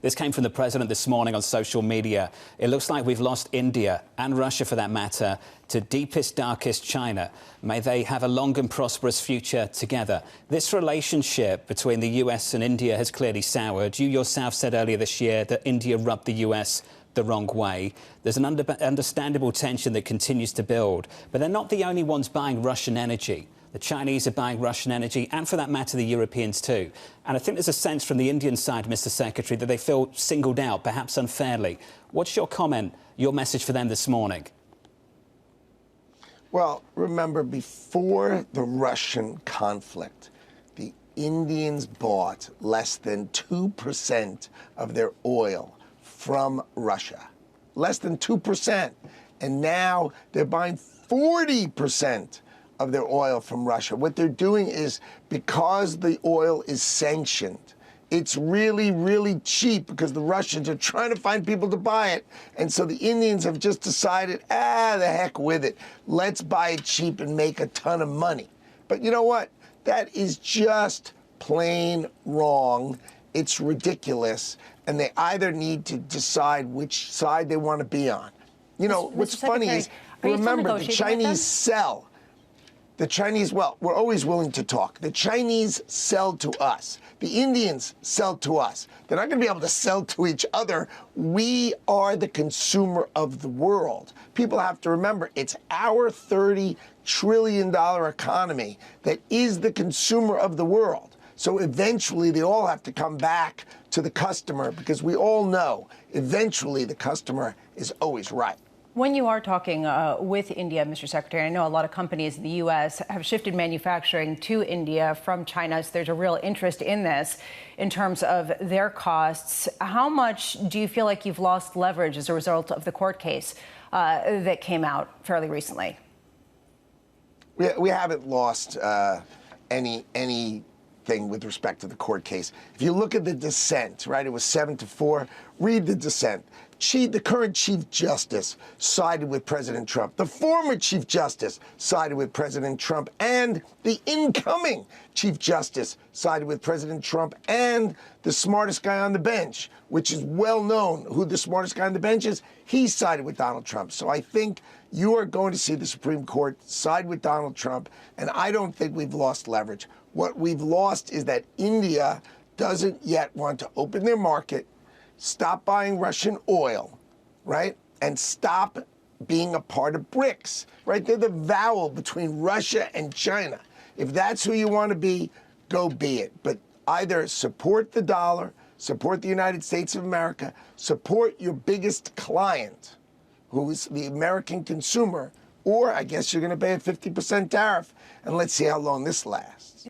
This came from the president this morning on social media. It looks like we've lost India, and Russia for that matter, to deepest, darkest China. May they have a long and prosperous future together. This relationship between the US and India has clearly soured. You yourself said earlier this year that India rubbed the US the wrong way. There's an understandable tension that continues to build. But they're not the only ones buying Russian energy. The Chinese are buying Russian energy, and for that matter, the Europeans too. And I think there's a sense from the Indian side, Mr. Secretary, that they feel singled out, perhaps unfairly. What's your comment, your message for them this morning? Well, remember, before the Russian conflict, the Indians bought less than 2% of their oil from Russia. Less than 2%. And now they're buying 40% of their oil from Russia. What they're doing is, because the oil is sanctioned, it's really, really cheap because the Russians are trying to find people to buy it. And so the Indians have just decided, the heck with it. Let's buy it cheap and make a ton of money. But you know what? That is just plain wrong. It's ridiculous. And they either need to decide which side they want to be on. You know, what's funny is, remember, the Chinese sell. The Chinese, well, we're always willing to talk. The Chinese sell to us. The Indians sell to us. They're not going to be able to sell to each other. We are the consumer of the world. People have to remember, it's our $30 trillion economy that is the consumer of the world. So eventually they all have to come back to the customer, because we all know eventually the customer is always right. When you are talking with India, Mr. Secretary, I know a lot of companies in the U.S. have shifted manufacturing to India from China, so there's a real interest in this in terms of their costs. How much do you feel like you've lost leverage as a result of the court case that came out fairly recently? We haven't lost anything with respect to the court case. If you look at the dissent, right, it was 7-4. Read the dissent. The current Chief Justice sided with President Trump. The former Chief Justice sided with President Trump. And the incoming Chief Justice sided with President Trump. And the smartest guy on the bench, which is well known who the smartest guy on the bench is, he sided with Donald Trump. So I think you are going to see the Supreme Court side with Donald Trump. And I don't think we've lost leverage. What we've lost is that India doesn't yet want to open their market, stop buying Russian oil, right? And stop being a part of BRICS, right? They're the vowel between Russia and China. If that's who you want to be, go be it. But either support the dollar, support the United States of America, support your biggest client, who is the American consumer, or I guess you're going to pay a 50% tariff. And let's see how long this lasts.